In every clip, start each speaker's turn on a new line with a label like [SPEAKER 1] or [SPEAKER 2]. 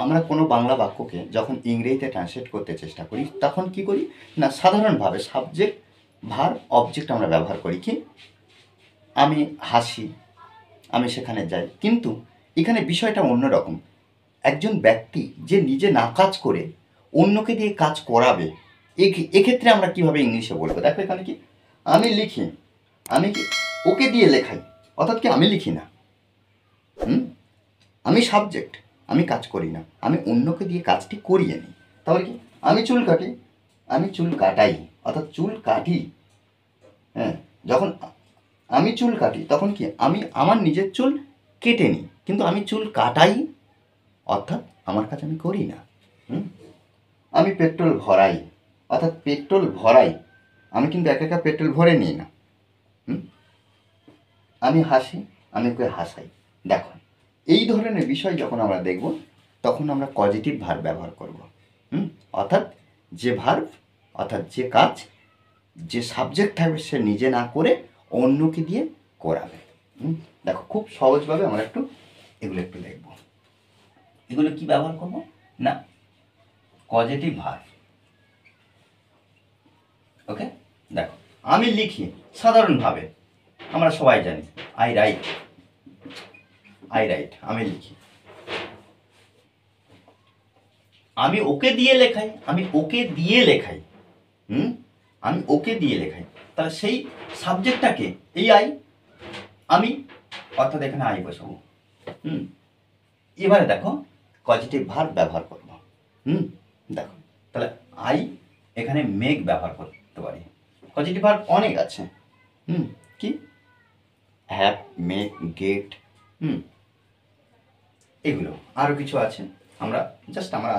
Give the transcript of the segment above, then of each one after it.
[SPEAKER 1] আমরা কোনো বাংলা বাক্যকে যখন ইংরেজিতে ট্রান্সলেট করতে চেষ্টা করি তখন কি করি না, সাধারণভাবে সাবজেক্ট ভার্ব অবজেক্ট আমরা ব্যবহার করি। কি, আমি হাসি, আমি সেখানে যাই। কিন্তু এখানে বিষয়টা অন্যরকম। একজন ব্যক্তি যে নিজে না কাজ করে অন্যকে দিয়ে কাজ করাবে, এক্ষেত্রে আমরা কিভাবে ইংলিশে বলবো? দেখো এখানে কি, আমি লিখি, আমি কি ওকে দিয়ে লেখাই, অর্থাৎ কি আমি লিখি না, আমি সাবজেক্ট, আমি কাজ করি না, আমি অন্যকে দিয়ে কাজটি করিয়ে নিই। তাহলে কি, আমি চুল কাটি, আমি চুল কাটাই, অর্থাৎ চুল কাটি। হ্যাঁ, যখন আমি চুল কাটি তখন কি আমি আমার নিজের চুল কেটে নিই, কিন্তু আমি চুল কাটাই, অর্থাৎ আমার কাজ আমি করি না। আমি পেট্রোল ভরাই, অর্থাৎ পেট্রোল ভরাই, আমি কিন্তু একা একা পেট্রোল ভরে নিই না। আমি হাসি, আমি ওকে হাসাই। দেখো, এই ধরনের বিষয় যখন আমরা দেখব তখন আমরা পজিটিভ ভার্ব ব্যবহার করব। অর্থাৎ যে ভার্ব, অর্থাৎ যে কাজ, যে সাবজেক্ট থাকবে সে নিজে না করে অন্যকে দিয়ে করাবে। দেখো খুব সহজভাবে আমরা এগুলো একটু দেখব। এগুলো কি ব্যবহার করব না, পজিটিভ ভার্ব। ওকে, দেখো আমি লিখি, সাধারণভাবে আমরা সবাই জানি আই রাইট, আই রাইট, আমি লিখি। আমি ওকে দিয়ে লেখাই, আমি ওকে দিয়ে লেখাই, আমি ওকে দিয়ে লেখাই। তাহলে সেই সাবজেক্টটাকে এই আই, আমি, অর্থাৎ এখানে আই বসাবো। এবারে দেখো পজিটিভ ভার্ব ব্যবহার করব। দেখো তাহলে আই এখানে মেক ব্যবহার করতে পারি। পজিটিভ ভার্ব অনেক আছে। কি, হ্যাভ, মেক, গেট, এগুলো আরও কিছু আছে। আমরা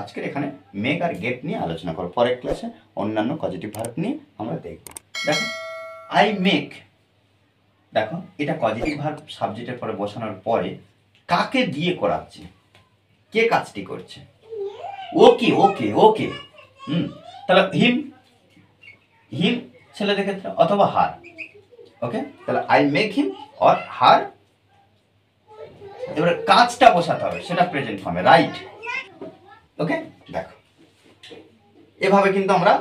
[SPEAKER 1] আজকের এখানে মেক আর গেট নিয়ে আলোচনা করব। পরের ক্লাসে অন্যান্য পজিটিভ ভার্ব নিয়ে আমরা দেখব। দেখো আই মেক, দেখো এটা পজিটিভ ভার্ব সাবজেক্টের পরে বসানোর পরে কাকে দিয়ে করাচ্ছে, কে কাজটি করছে, ওকে ওকে ওকে। তাহলে হিম, হিম ছেলেদের ক্ষেত্রে, অথবা হার। ওকে, তাহলে I make him or her. এবারে কাজটা বসাতে হবে, সেটা প্রেজেন্ট ফর্মে, রাইট। ওকে, দেখো এভাবে কিন্তু আমরা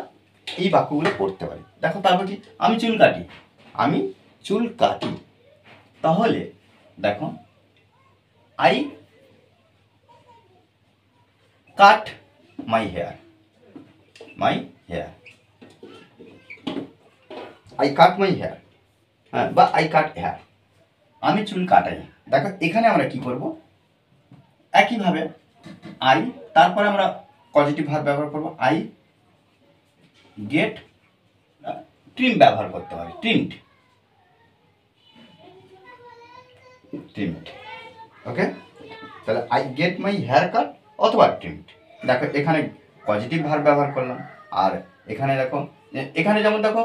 [SPEAKER 1] এই বাক্যগুলো পড়তে পারি। দেখো তারপর কি, আমি চুল কাটি, আমি চুল কাটি। তাহলে দেখো I cut my hair, my hair, I cut my hair, হ্যাঁ, বা আই কাট হেয়ার, আমি চুল কাটাই। দেখো এখানে আমরা কি করব, একইভাবে আই, তারপরে আমরা পজিটিভ ভার্ব ব্যবহার করব, আই গেট ট্রিম ব্যবহার করতে পারি, ট্রিমড, ট্রিমড। ওকে, তাহলে I get my hair cut অথবা ট্রিমড। দেখো এখানে পজিটিভ ভার্ব ব্যবহার করলাম, আর এখানে দেখো, এখানে যেমন দেখো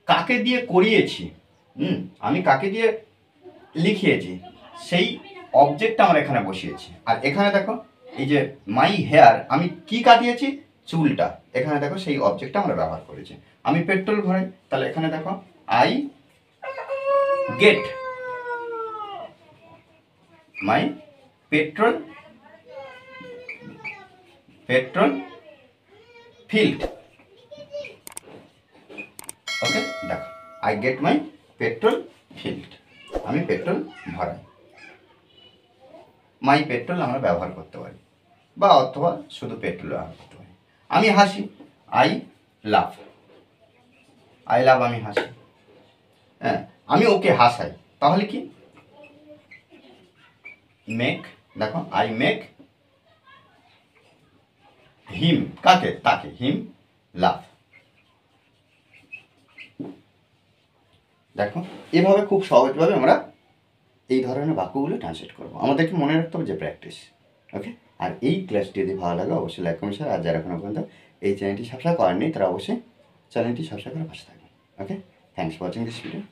[SPEAKER 1] কাকে দিয়ে করিয়েছি, আমি কাকে দিয়ে লিখিয়েছি, সেই অবজেক্টটা আমরা এখানে বসিয়েছি। আর এখানে দেখো এই যে মাই হেয়ার, আমি কি কাটিয়েছি, চুলটা, এখানে দেখো সেই অবজেক্টটা আমরা ব্যবহার করেছি। আমি পেট্রোল ভরাই, তাহলে এখানে দেখো I get my petrol, petrol filled. Okay, দেখো I get my petrol filled, আমি পেট্রোল ভরাই। মাই পেট্রোল আমরা ব্যবহার করতে পারি, বা অথবা শুধু পেট্রোল ব্যবহার করতে পারি। আমি হাসি, আই লাভ, আই লাভ, আমি হাসি। হ্যাঁ, আমি ওকে হাসাই, তাহলে কি মেক, দেখো আই মেক হিম, কাকে, তাকে, হিম লাভ। দেখো এভাবে খুব সহজভাবে আমরা এই ধরনের বাক্যগুলো ট্রান্সলেট করবো। আমাদেরকে মনে রাখতে হবে যে প্র্যাকটিস। ওকে, আর এই ক্লাসটি যদি ভালো লাগে অবশ্যই লাইক কমেন্ট শেয়ার। আর যারা এখনো পর্যন্ত এই চ্যানেলটি সাবস্ক্রাইব করেননি তারা অবশ্যই চ্যানেলটি সাবস্ক্রাইব করে পাশে থাকবেন। Okay, thanks for watching this video.